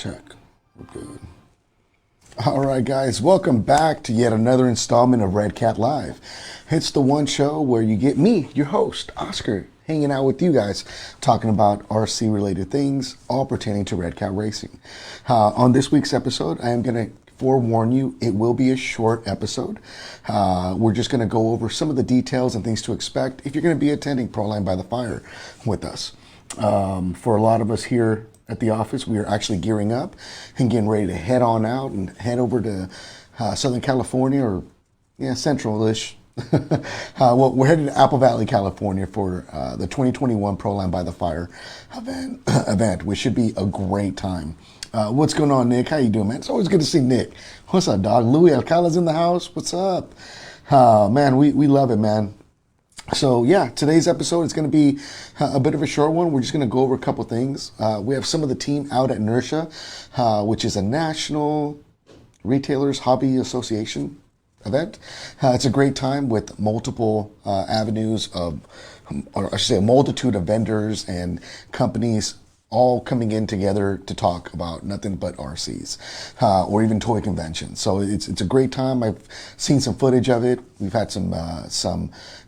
Check. We're good. All right, guys, welcome back to yet another installment of Redcat Live. It's the one show where you get me, your host, Oscar, hanging out with you guys, talking about RC-related things, all pertaining to Redcat racing. On this week's episode, I am going to forewarn you, it will be a short episode. We're just going to go over some of the details and things to expect if you're going to be attending Pre-Proline By the Fire with us. For a lot of us here at the office, we are actually gearing up and getting ready to head on out and head over to Southern California, or central-ish. Well, we're headed to Apple Valley, California for the 2021 Pre-Proline By the Fire event, which should be a great time. What's going on, Nick? How you doing, man? It's always good to see Nick. What's up, dog? Louis Alcala's in the house. What's up? Man, we love it, man. So yeah, today's episode is going to be a bit of a short one. We're just going to go over a couple things. We have some of the team out at Inertia, which is a national retailers hobby association event. It's a great time with multiple avenues of, or I should say, a multitude of vendors and companies all coming in together to talk about nothing but RCs, or even toy conventions. So it's a great time. I've seen some footage of it. We've had some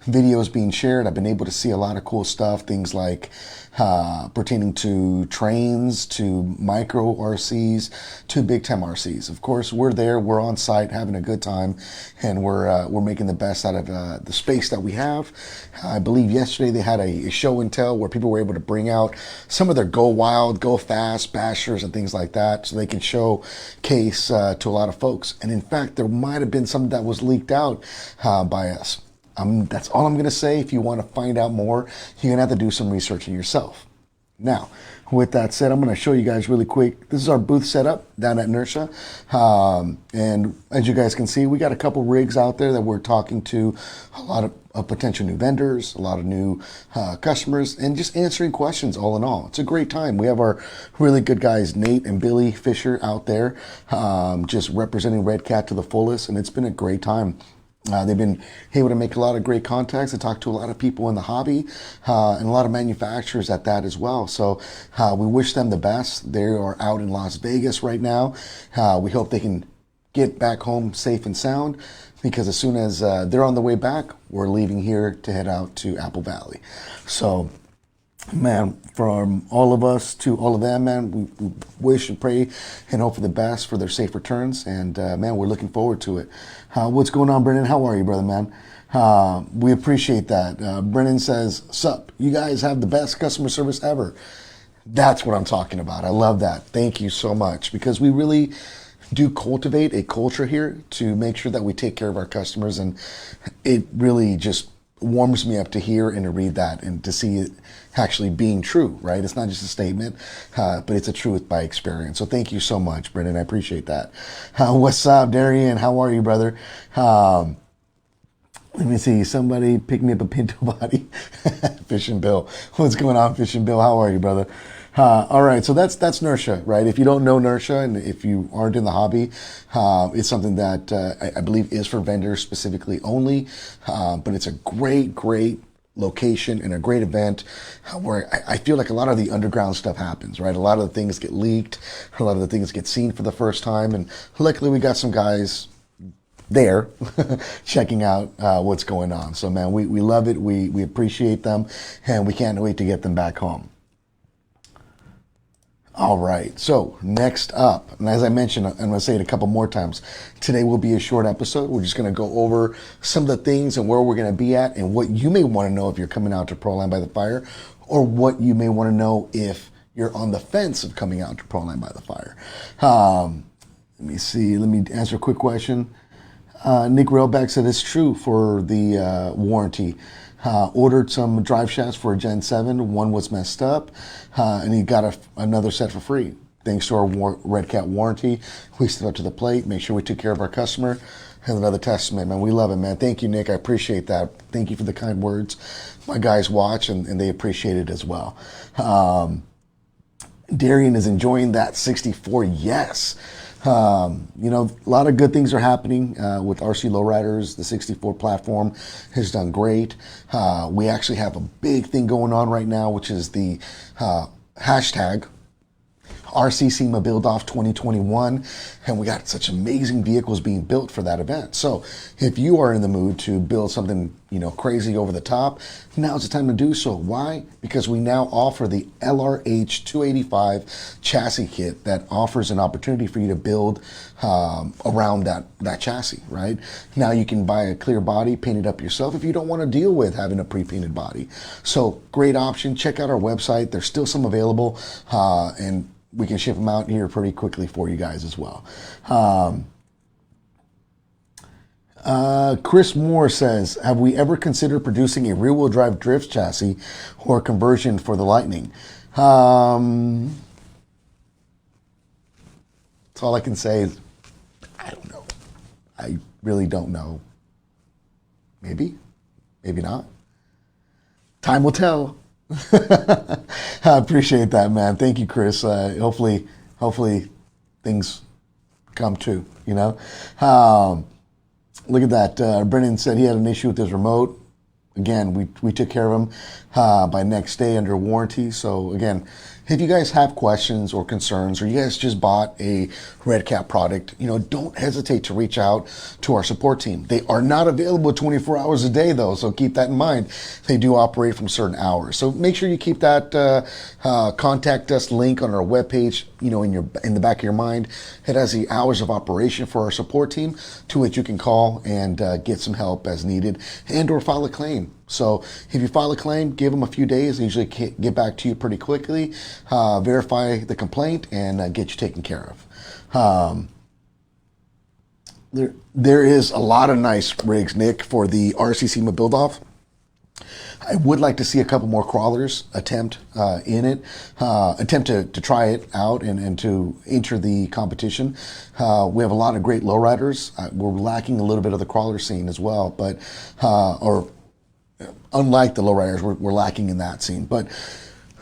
videos being shared. I've been able to see a lot of cool stuff, things like pertaining to trains, to micro RCs, to big time RCs. Of course, we're there, we're on site having a good time, and we're making the best out of the space that we have. I believe yesterday they had a show and tell where people were able to bring out some of their Go Wild, Go Fast bashers and things like that, so they can showcase to a lot of folks. And in fact, there might have been something that was leaked out by us. That's all I'm going to say. If you want to find out more, you're going to have to do some researching yourself. Now, with that said, I'm going to show you guys really quick. This is our booth setup down at Inertia. And as you guys can see, we got a couple rigs out there that we're talking to a lot of potential new vendors, a lot of new customers, and just answering questions all in all. It's a great time. We have our really good guys, Nate and Billy Fisher, out there just representing Redcat to the fullest, and it's been a great time. They've been able to make a lot of great contacts and talk to a lot of people in the hobby and a lot of manufacturers at that as well. So we wish them the best. They are out in Las Vegas right now. We hope they can get back home safe and sound, because as soon as they're on the way back, we're leaving here to head out to Apple Valley. So, man, from all of us to all of them, man, we wish and pray and hope for the best for their safe returns. And, man, we're looking forward to it. What's going on, Brennan? How are you, brother, man? We appreciate that. Brennan says, sup, you guys have the best customer service ever. That's what I'm talking about. I love that. Thank you so much, because we really do cultivate a culture here to make sure that we take care of our customers. And it really just warms me up to hear and to read that and to see it actually being true, right? It's not just a statement, but it's a truth by experience. So thank you so much, Brendan. I appreciate that. What's up, Darian? How are you, brother? Let me see. Somebody pick me up a Pinto body. Fish and Bill. What's going on, Fish and Bill? How are you, brother? All right, so that's Inertia, right? If you don't know Inertia, and if you aren't in the hobby, it's something that I believe is for vendors specifically only, but it's a great location and a great event where I feel like a lot of the underground stuff happens, right? A lot of the things get leaked, a lot of the things get seen for the first time, and luckily we got some guys there checking out what's going on. So, man, we love it, we appreciate them, and we can't wait to get them back home. All right, so next up, and as I mentioned, I'm going to say it a couple more times, today will be a short episode. We're just going to go over some of the things and where we're going to be at and what you may want to know if you're coming out to Pre-Proline By the Fire, or what you may want to know if you're on the fence of coming out to Pre-Proline By the Fire. Let me see, let me answer a quick question. Nick Railback said it's true for the warranty. Ordered some drive shafts for a Gen 7. One was messed up, and he got another set for free. Thanks to our Redcat warranty, we stepped up to the plate, make sure we took care of our customer. And another testament, man. We love it, man. Thank you, Nick. I appreciate that. Thank you for the kind words. My guys watch, and they appreciate it as well. Darian is enjoying that 64. Yes. You know, a lot of good things are happening with RC Lowriders. The 64 platform has done great. We actually have a big thing going on right now, which is the hashtag RC SEMA Build Off 2021, and we got such amazing vehicles being built for that event. So if you are in the mood to build something, crazy over the top, now's the time to do so. Why? Because we now offer the LRH 285 chassis kit that offers an opportunity for you to build around that chassis, right? Now you can buy a clear body, paint it up yourself if you don't want to deal with having a pre-painted body. So great option. Check out our website. There's still some available, and we can ship them out here pretty quickly for you guys as well. Chris Moore says, have we ever considered producing a rear-wheel drive drift chassis or conversion for the Lightning? That's all I can say is, I don't know. I really don't know. Maybe, maybe not. Time will tell. I appreciate that, man. Thank you, Chris. Hopefully things come true, Look at that. Brennan said he had an issue with his remote. Again, we took care of him by next day under warranty. So again, if you guys have questions or concerns, or you guys just bought a Redcat product, don't hesitate to reach out to our support team. They are not available 24 hours a day though, so keep that in mind. They do operate from certain hours. So make sure you keep that contact us link on our webpage, in the back of your mind. It has the hours of operation for our support team to which you can call and get some help as needed and or file a claim. So if you file a claim, give them a few days. They usually get back to you pretty quickly, verify the complaint, and get you taken care of. There is a lot of nice rigs, Nick, for the RC SEMA build-off. I would like to see a couple more crawlers attempt to try it out and to enter the competition. We have a lot of great lowriders. We're lacking a little bit of the crawler scene as well, but unlike the lowriders, we're lacking in that scene. But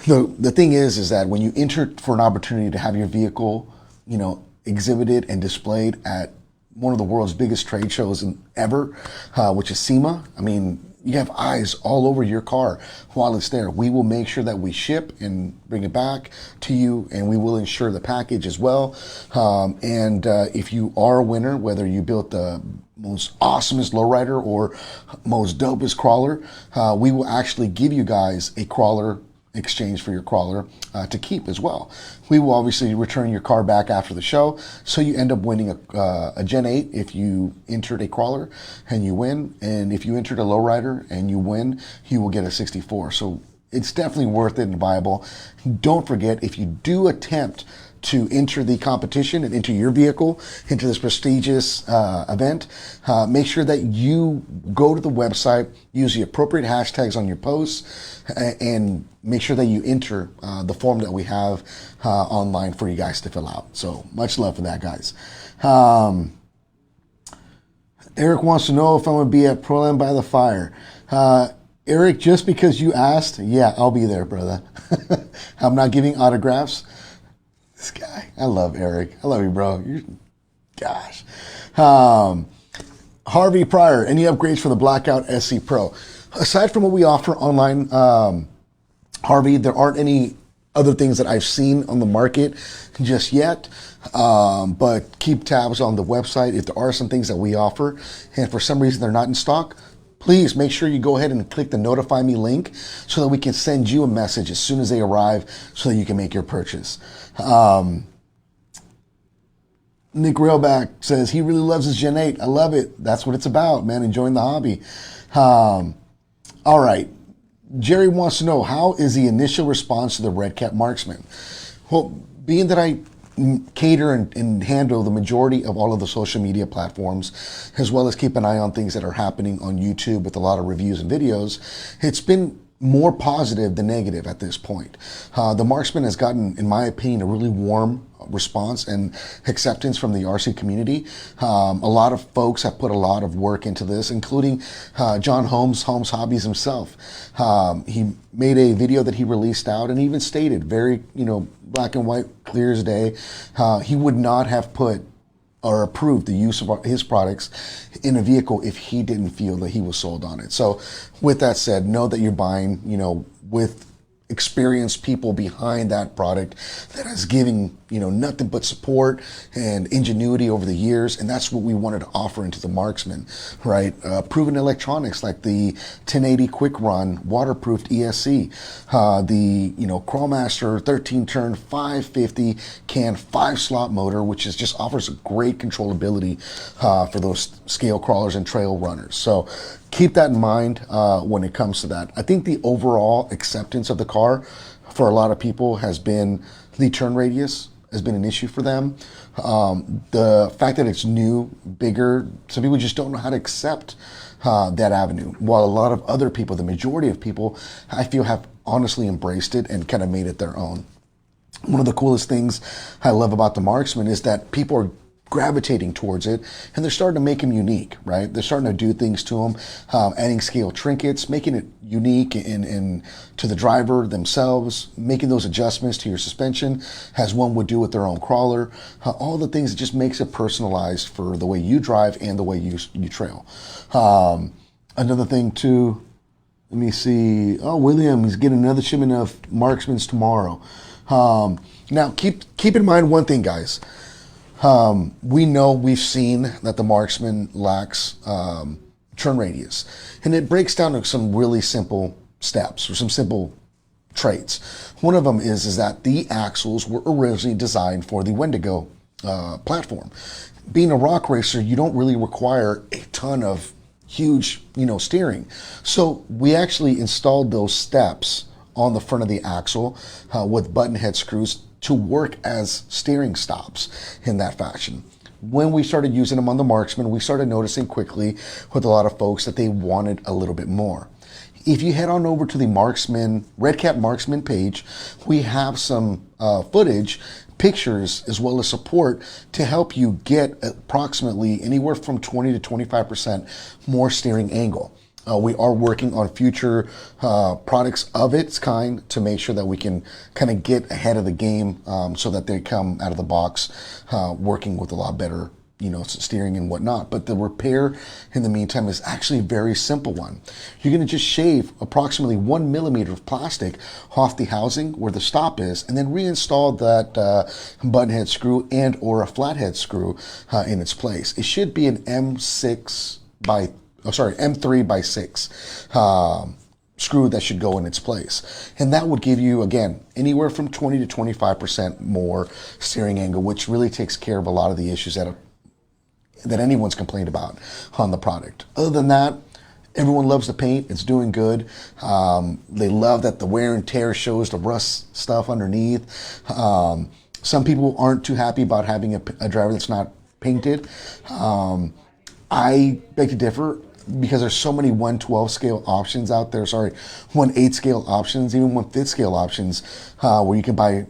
the thing is that when you enter for an opportunity to have your vehicle, exhibited and displayed at one of the world's biggest trade shows ever, which is SEMA, I mean, you have eyes all over your car while it's there. We will make sure that we ship and bring it back to you, and we will insure the package as well. And if you are a winner, whether you built the most awesomest lowrider or most dopest crawler, we will actually give you guys a crawler exchange for your crawler to keep as well. We will obviously return your car back after the show, so you end up winning a Gen 8 if you entered a crawler and you win, and if you entered a lowrider and you win, you will get a 64. So it's definitely worth it and viable. Don't forget, if you do attempt to enter the competition and enter your vehicle into this prestigious event, make sure that you go to the website, use the appropriate hashtags on your posts, and make sure that you enter the form that we have online for you guys to fill out. So much love for that, guys. Eric wants to know if I'm going to be at Pre-Proline By the Fire. Eric, just because you asked, yeah, I'll be there, brother. I'm not giving autographs. This guy, I love Eric. I love you, bro. Gosh. Harvey Pryor, any upgrades for the Blackout SC Pro? Aside from what we offer online, Harvey, there aren't any other things that I've seen on the market just yet. But keep tabs on the website. If there are some things that we offer and for some reason they're not in stock, please make sure you go ahead and click the notify me link so that we can send you a message as soon as they arrive so that you can make your purchase. Nick Railback says he really loves his Gen 8. I love it. That's what it's about, man. Enjoying the hobby. All right. Jerry wants to know, how is the initial response to the Redcat Marksman? Well, being that I cater and handle the majority of all of the social media platforms, as well as keep an eye on things that are happening on YouTube with a lot of reviews and videos, it's been more positive than negative at this point. The Marksman has gotten, in my opinion, a really warm response and acceptance from the RC community. A lot of folks have put a lot of work into this, including John Holmes Hobbies himself. He made a video that he released out and even stated very, black and white, clear as day, he would not have put or approved the use of his products in a vehicle if he didn't feel that he was sold on it. So with that said, know that you're buying, with experienced people behind that product that is giving, nothing but support and ingenuity over the years, and that's what we wanted to offer into the Marksman, right? Proven electronics like the 1080 Quick Run waterproofed ESC, the Crawlmaster 13-turn 550 can 5-slot motor, which just offers a great controllability for those scale crawlers and trail runners. So keep that in mind when it comes to that. I think the overall acceptance of the car for a lot of people has been the turn radius has been an issue for them. The fact that it's new, bigger, some people just don't know how to accept that avenue. While a lot of other people, the majority of people, I feel have honestly embraced it and kind of made it their own. One of the coolest things I love about the Marksman is that people are gravitating towards it, and they're starting to make them unique, right? They're starting to do things to them, adding scale trinkets, making it unique in to the driver themselves, making those adjustments to your suspension as one would do with their own crawler, all the things that just makes it personalized for the way you drive and the way you trail. Another thing too, let me see, William, he's getting another shipment of Marksmans tomorrow. Now keep in mind one thing, guys. We've seen that the Marksman lacks turn radius, and it breaks down to some really simple steps or some simple traits. One of them is that the axles were originally designed for the Wendigo platform. Being a rock racer, you don't really require a ton of huge, steering. So we actually installed those steps on the front of the axle with button head screws to work as steering stops in that fashion. When we started using them on the Marksman, we started noticing quickly with a lot of folks that they wanted a little bit more. If you head on over to the Redcat Marksman page, we have some footage, pictures, as well as support to help you get approximately anywhere from 20 to 25% more steering angle. We are working on future products of its kind to make sure that we can kind of get ahead of the game so that they come out of the box working with a lot better, steering and whatnot. But the repair in the meantime is actually a very simple one. You're going to just shave approximately 1 millimeter of plastic off the housing where the stop is, and then reinstall that button head screw and or a flathead screw in its place. It should be an M3 by 6 screw that should go in its place. And that would give you, again, anywhere from 20 to 25% more steering angle, which really takes care of a lot of the issues that anyone's complained about on the product. Other than that, everyone loves the paint. It's doing good. They love that the wear and tear shows the rust stuff underneath. Some people aren't too happy about having a driver that's not painted. I beg to differ, because there's so many 1/12 scale options out there, 1/8 scale options, even 1/5 scale options, where you can buy,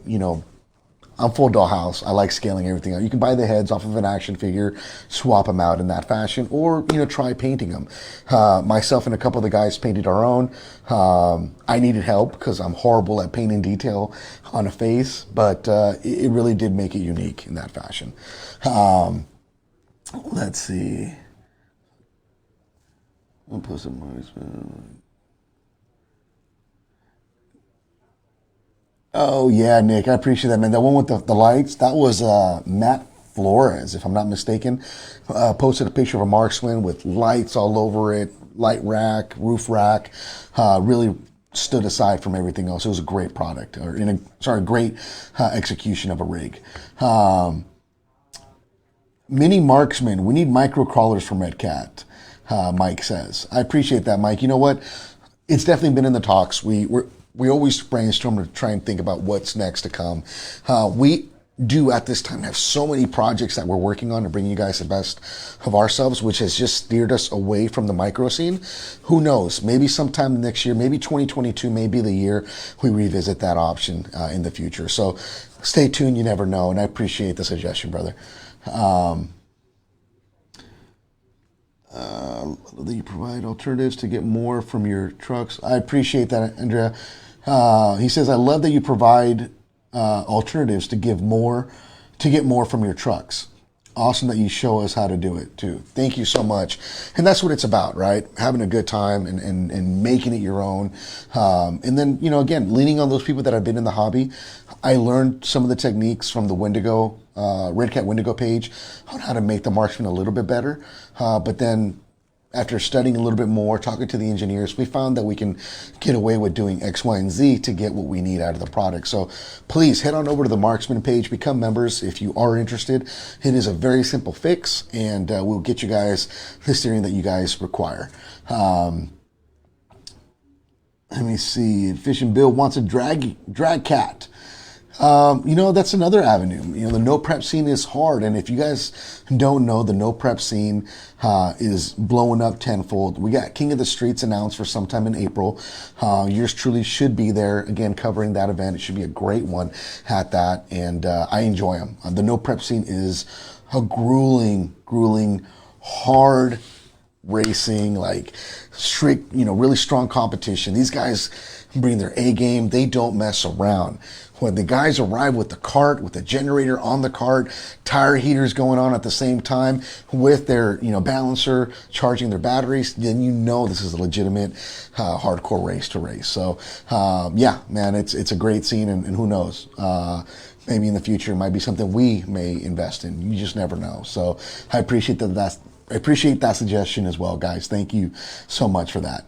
I'm full dollhouse. I like scaling everything out. You can buy the heads off of an action figure, swap them out in that fashion, or, try painting them. Myself and a couple of the guys painted our own. I needed help because I'm horrible at painting detail on a face, but it really did make it unique in that fashion. Let's see. I'll put some Marksman. Oh yeah, Nick, I appreciate that, man. That one with the lights, that was Matt Flores, if I'm not mistaken. Posted a picture of a Marksman with lights all over it, light rack, roof rack. Really stood aside from everything else. It was a great product, great execution of a rig. Mini Marksman, we need micro crawlers from Redcat. Mike says. I appreciate that, Mike. You know what? It's definitely been in the talks. We always brainstorm to try and think about what's next to come. We do at this time have so many projects that we're working on to bring you guys the best of ourselves, which has just steered us away from the micro scene. Who knows? Maybe sometime next year, maybe 2022 may be the year we revisit that option in the future. So stay tuned. You never know. And I appreciate the suggestion, brother. That you provide alternatives to get more from your trucks. I appreciate that, Andrea. He says, I love that you provide alternatives to get more from your trucks. Awesome that you show us how to do it too. Thank you so much. And that's what it's about, right? Having a good time and making it your own. And then, you know, again, leaning on those people that have been in the hobby. I learned some of the techniques from the Wendigo, Redcat Wendigo page on how to make the Marksman a little bit better. But then after studying a little bit more, talking to the engineers, we found that we can get away with doing X, Y, and Z to get what we need out of the product. So please head on over to the Marksman page, become members if you are interested. It is a very simple fix, and we'll get you guys the steering that you guys require. Let me see. Fishing Bill wants a drag cat. You know, that's another avenue. You know, the no prep scene is hard. And if you guys don't know, the no prep scene is blowing up tenfold. We got King of the Streets announced for sometime in April. Yours truly should be there, again, covering that event. It should be a great one at that. And I enjoy them. The no prep scene is a grueling, hard racing, like strict, you know, really strong competition. These guys bring their A game. They don't mess around. When the guys arrive with the cart, with the generator on the cart, tire heaters going on at the same time, with their, you know, balancer charging their batteries, then you know this is a legitimate hardcore race to race. So yeah, man, it's a great scene, and who knows, maybe in the future it might be something we may invest in. You just never know. So I appreciate that suggestion as well, guys. Thank you so much for that.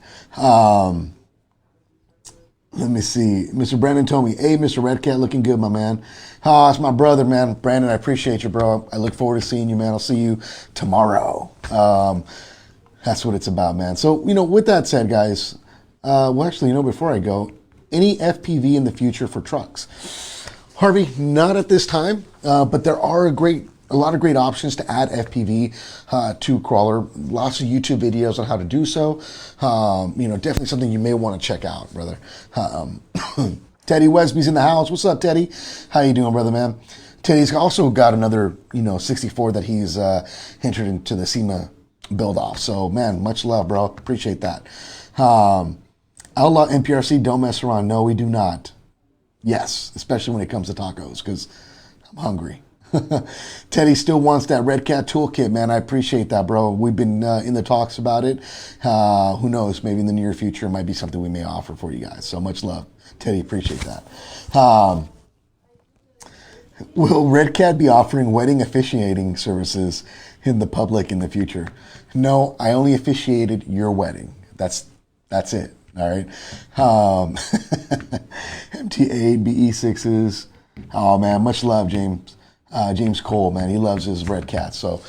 Let me see. Mr. Brandon told me, hey, Mr. Redcat, looking good, my man. Oh, it's my brother, man. Brandon, I appreciate you, bro. I look forward to seeing you, man. I'll see you tomorrow. That's what it's about, man. So, you know, with that said, guys, well, actually, you know, before I go, any FPV in the future for trucks? Harvey, not at this time, but there are a lot of great options to add FPV to crawler. Lots of YouTube videos on how to do so. You know, definitely something you may want to check out, brother. Teddy Wesby's in the house. What's up, Teddy? How you doing, brother, man? Teddy's also got another, you know, 64 that he's entered into the SEMA build off. So, man, much love, bro. Appreciate that. Outlaw NPRC, don't mess around. No, we do not. Yes, especially when it comes to tacos, because I'm hungry. Teddy still wants that Redcat toolkit, man. I appreciate that, bro. We've been in the talks about it. Who knows? Maybe in the near future, it might be something we may offer for you guys. So much love, Teddy. Appreciate that. Will Redcat be offering wedding officiating services in the public in the future? No, I only officiated your wedding. That's it. All right. MTA BE6s. Oh man, much love, James. James Cole, man, he loves his Redcat. So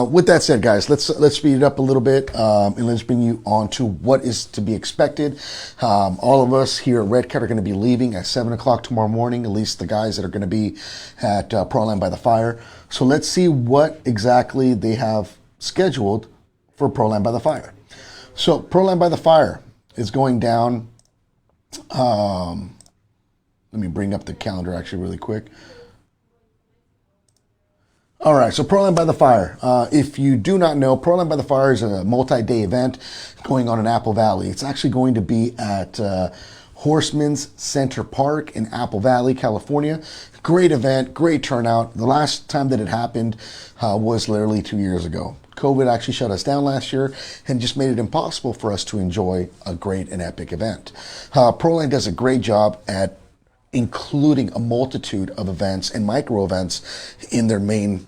with that said, guys, let's speed it up a little bit and let's bring you on to what is to be expected. All of us here at Redcat are going to be leaving at 7 o'clock tomorrow morning, at least the guys that are going to be at Pre-Proline By the Fire. So let's see what exactly they have scheduled for Pre-Proline By the Fire. So Pre-Proline By the Fire is going down. Let me bring up the calendar actually really quick. All right, so Pre-Proline By the Fire. If you do not know, Pre-Proline By the Fire is a multi-day event going on in Apple Valley. It's actually going to be at Horseman's Center Park in Apple Valley, California. Great event, great turnout. The last time that it happened was literally 2 years ago. COVID actually shut us down last year and just made it impossible for us to enjoy a great and epic event. Pre-Proline does a great job at including a multitude of events and micro events in their main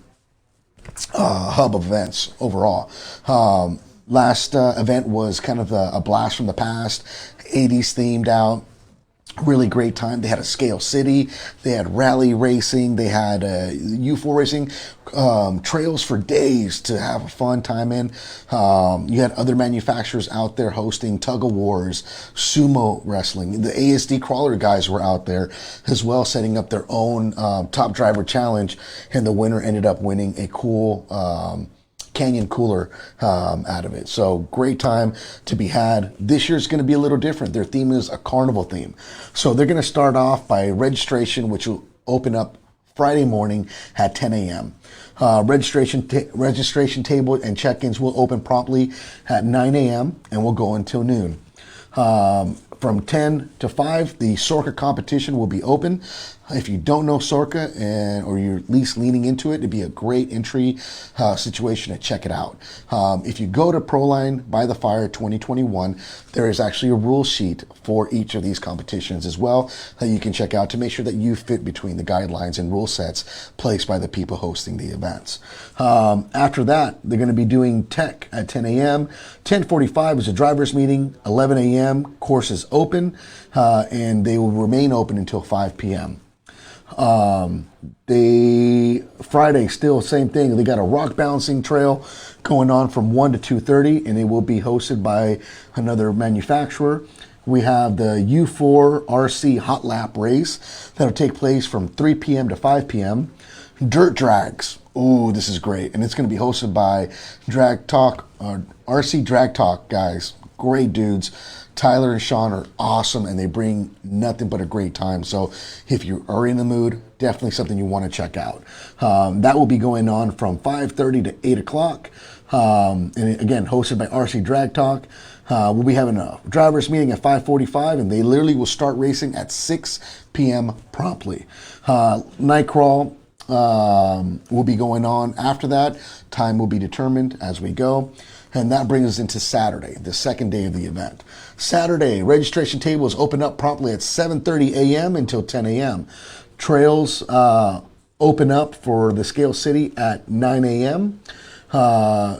hub of events overall. Last event was kind of a blast from the past, 80s themed out. Really great time. They had a scale city, they had rally racing, they had U4 racing, trails for days to have a fun time in. You had other manufacturers out there hosting tug of wars, sumo wrestling. The ASD crawler guys were out there as well, setting up their own top driver challenge, and the winner ended up winning a cool Canyon cooler out of it. So great time to be had. This year's going to be a little different. Their theme is a carnival theme. So they're going to start off by registration, which will open up Friday morning at 10 a.m. Registration table and check-ins will open promptly at 9 a.m. and will go until noon. from 10 to 5, the Sorka competition will be open. If you don't know Sorka or you're at least leaning into it, it'd be a great entry situation to check it out. If you go to Proline by the Fire 2021, there is actually a rule sheet for each of these competitions as well that you can check out to make sure that you fit between the guidelines and rule sets placed by the people hosting the events. After that, they're going to be doing tech at 10 a.m. 10:45 is a driver's meeting. 11 a.m. course is open, and they will remain open until 5 p.m. Friday, still same thing. They got a rock balancing trail going on from 1 to 2:30, and it will be hosted by another manufacturer. We have the U4 RC Hot Lap race that'll take place from 3 p.m. to 5 p.m. Dirt drags. Ooh, this is great. And it's going to be hosted by Drag Talk, RC Drag Talk guys. Great dudes. Tyler and Sean are awesome, and they bring nothing but a great time. So if you are in the mood, definitely something you want to check out. That will be going on from 5:30 to 8 o'clock. And again, hosted by RC Drag Talk. We'll be having a driver's meeting at 5:45, and they literally will start racing at 6 p.m. promptly. Night crawl will be going on after that. Time will be determined as we go. And that brings us into Saturday, the second day of the event. Saturday, registration tables open up promptly at 7:30 a.m. until 10 a.m. Trails open up for the Scale City at 9 a.m.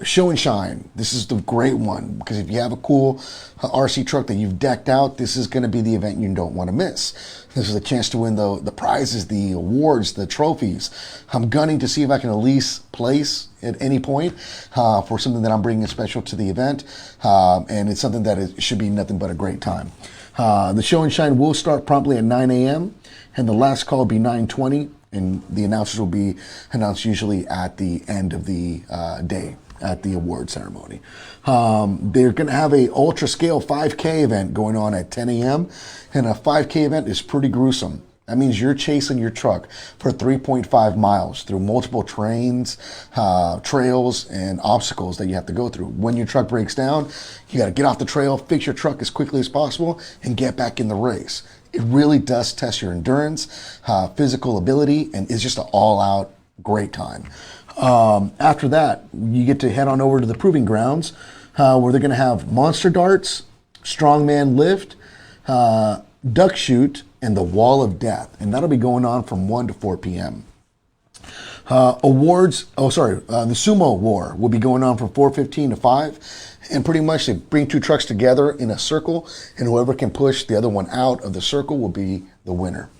Show and Shine. This is the great one because if you have a cool RC truck that you've decked out, this is going to be the event you don't want to miss. This is a chance to win the prizes, the awards, the trophies. I'm gunning to see if I can at least place at any point for something that I'm bringing special to the event, and it's something that should be nothing but a great time. The Show and Shine will start promptly at 9 a.m. and the last call will be 9:20. And the announcers will be announced usually at the end of the day at the award ceremony. They're going to have a ultra scale 5K event going on at 10 a.m. And a 5K event is pretty gruesome. That means you're chasing your truck for 3.5 miles through multiple trails, and obstacles that you have to go through. When your truck breaks down, you got to get off the trail, fix your truck as quickly as possible, and get back in the race. It really does test your endurance, physical ability, and it's just an all-out great time. After that, you get to head on over to the Proving Grounds, where they're going to have monster darts, strongman lift, duck shoot, and the Wall of Death. And that'll be going on from 1 to 4 p.m. The Sumo War will be going on from 4:15 to 5. And pretty much they bring two trucks together in a circle, and whoever can push the other one out of the circle will be the winner.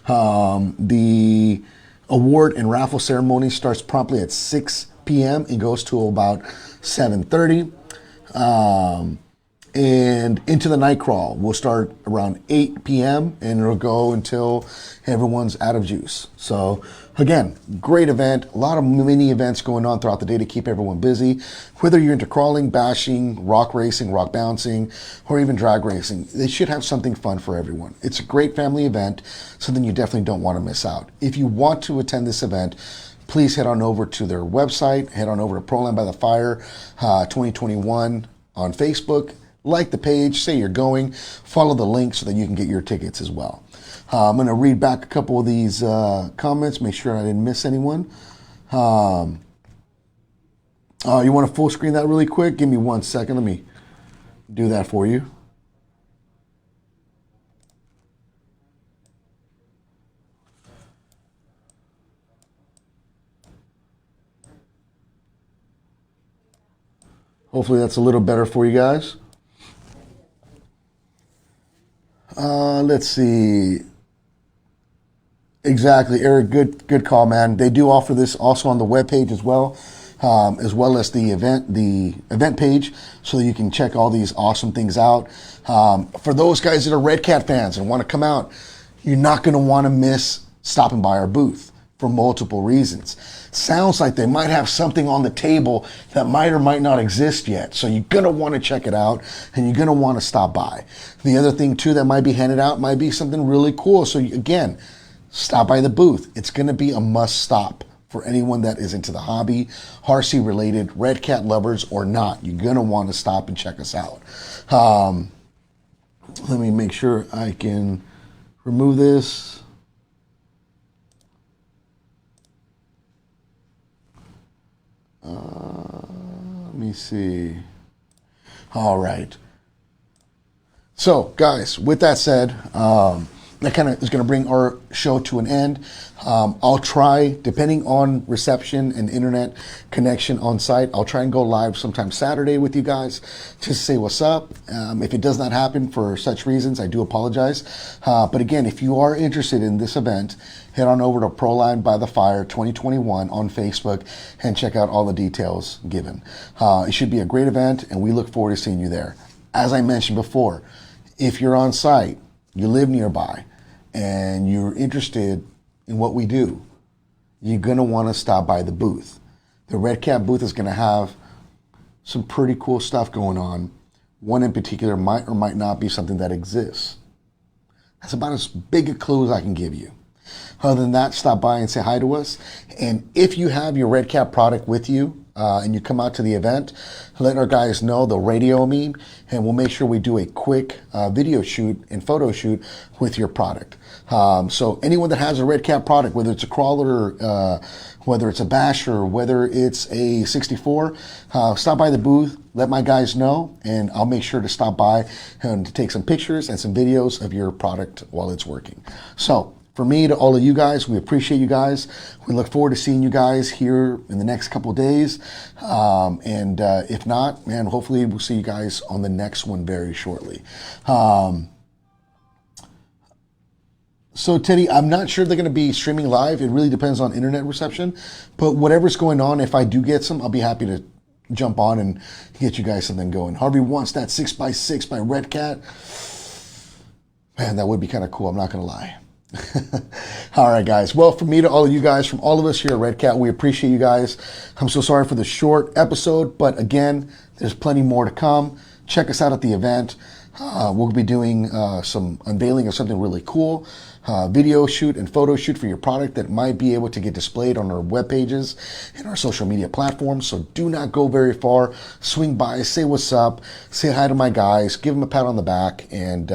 The award and raffle ceremony starts promptly at 6 p.m. and goes to about 7:30. And Into the Night Crawl will start around 8 p.m. and it'll go until everyone's out of juice. So again, great event. A lot of mini events going on throughout the day to keep everyone busy. Whether you're into crawling, bashing, rock racing, rock bouncing, or even drag racing, they should have something fun for everyone. It's a great family event, something you definitely don't want to miss out. If you want to attend this event, please head on over to their website. Head on over to Pre-Proline By the Fire 2021 on Facebook. Like the page, say you're going, follow the link so that you can get your tickets as well. I'm going to read back a couple of these comments, make sure I didn't miss anyone. You want to full screen that really quick? Give me 1 second. Let me do that for you. Hopefully that's a little better for you guys. Let's see. Exactly, Eric. Good call, man. They do offer this also on the webpage as well as the event page, so that you can check all these awesome things out. For those guys that are Redcat fans and want to come out, you're not going to want to miss stopping by our booth for multiple reasons. Sounds like they might have something on the table that might or might not exist yet. So you're going to want to check it out and you're going to want to stop by. The other thing too that might be handed out might be something really cool. So again, stop by the booth. It's going to be a must stop for anyone that is into the hobby, RC related, Redcat lovers or not. You're going to want to stop and check us out. Let me make sure I can remove this. Let me see. All right. So, guys, with that said, that kind of is going to bring our show to an end. I'll try, depending on reception and internet connection on site, I'll try and go live sometime Saturday with you guys just to say what's up. If it does not happen for such reasons, I do apologize. But again, if you are interested in this event, head on over to Pre-Proline By the Fire 2021 on Facebook and check out all the details given. It should be a great event, and we look forward to seeing you there. As I mentioned before, if you're on site, you live nearby, and you're interested in what we do, you're going to want to stop by the booth. The Redcat booth is going to have some pretty cool stuff going on. One in particular might or might not be something that exists. That's about as big a clue as I can give you. Other than that, stop by and say hi to us. And if you have your Redcat product with you, and you come out to the event, let our guys know, they'll radio me, and we'll make sure we do a quick video shoot and photo shoot with your product. So anyone that has a Redcat product, whether it's a crawler, whether it's a basher, whether it's a 64, stop by the booth, let my guys know, and I'll make sure to stop by and to take some pictures and some videos of your product while it's working. So, for me, to all of you guys, we appreciate you guys. We look forward to seeing you guys here in the next couple of days. If not, man, hopefully we'll see you guys on the next one very shortly. So, Teddy, I'm not sure they're going to be streaming live. It really depends on internet reception. But whatever's going on, if I do get some, I'll be happy to jump on and get you guys something going. Harvey wants that 6x6 by Redcat. Man, that would be kind of cool. I'm not going to lie. All right, guys. Well, from me to all of you guys, from all of us here at Redcat, we appreciate you guys. I'm so sorry for the short episode, but again, there's plenty more to come. Check us out at the event. We'll be doing some unveiling of something really cool, video shoot and photo shoot for your product that might be able to get displayed on our web pages and our social media platforms. So do not go very far. Swing by, say what's up, say hi to my guys, give them a pat on the back, and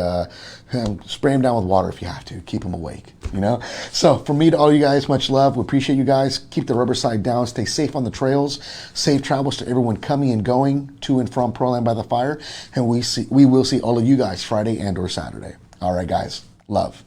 spray them down with water if you have to. Keep them awake, you know? So from me to all you guys, much love. We appreciate you guys. Keep the rubber side down. Stay safe on the trails. Safe travels to everyone coming and going to and from Pre-Proline By the Fire. And we will see all of you guys Friday and or Saturday. All right, guys. Love.